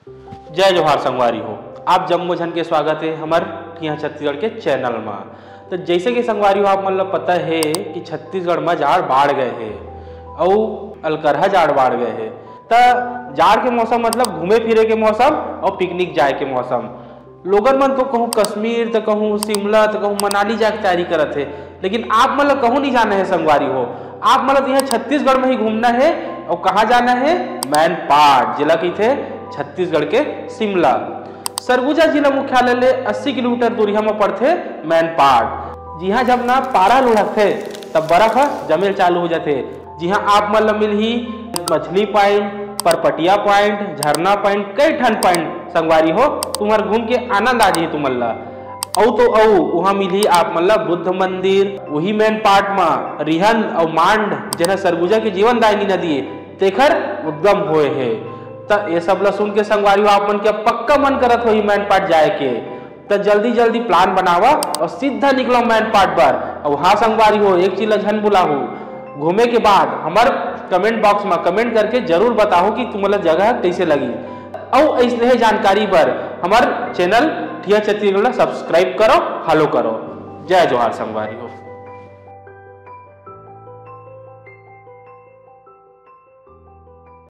जय जोहार संगवारी हो। आप जम्मो झन के स्वागत है हमार यहाँ छत्तीसगढ़ के चैनल में। तो जैसे कि संगवारी हो आप मतलब पता है कि छत्तीसगढ़ में जाड़ बाढ़ गए है और अलकरहा जाड़ बाढ़ गए है। तो जाड़ के मौसम मतलब घूमे फिरे के मौसम और पिकनिक जाए के मौसम। लोगन मन तो कहूँ कश्मीर तो कहूँ शिमला तो कहूँ मनाली जाके तैयारी करत है, लेकिन आप मतलब कहूँ नहीं जाना है संगवारी हो। आप मतलब यहाँ छत्तीसगढ़ में ही घूमना है। और कहाँ जाना है? मैनपाट जिला की थे छत्तीसगढ़ के शिमला। सरगुजा जिला मुख्यालय ले 80 किलोमीटर दूरिया में पड़ते मैनपाट। जी हाँ, जब ना पारा लुढ़कते तब बर्फ जमेल चालू हो जाते। जी हाँ, आप मतलब मिल ही मछली पॉइंट, परपटिया पॉइंट, झरना पॉइंट, कई ठन पॉइंट संगवारी हो तुम्हार घूम के आनंद आ जाए तुमल्ला। वहाँ मिली आप मतलब बुद्ध मंदिर, वही मैनपाट में रिहन और मांड जना सरगुजा के जीवन दायनी नदी तेखर उद्गम होए है। तो ये सब ला सुन के संगवारी हो आप मन के पक्का मन करत हो मैनपाट जाए के। तो जल्दी जल्दी प्लान बनावा और सीधा निकलो मैनपाट पर। और वहाँ संगवारी हो एक चीज झन बुलाहू घूमे के बाद हमार कमेंट बॉक्स में कमेंट करके जरूर बताओ कि तुम्हारा जगह कैसे लगी। और ऐसे जानकारी पर हमार चैनल ठिया छत्तीसगढ़ सब्सक्राइब करो, फॉलो करो। जय जोहार संगवारी हो।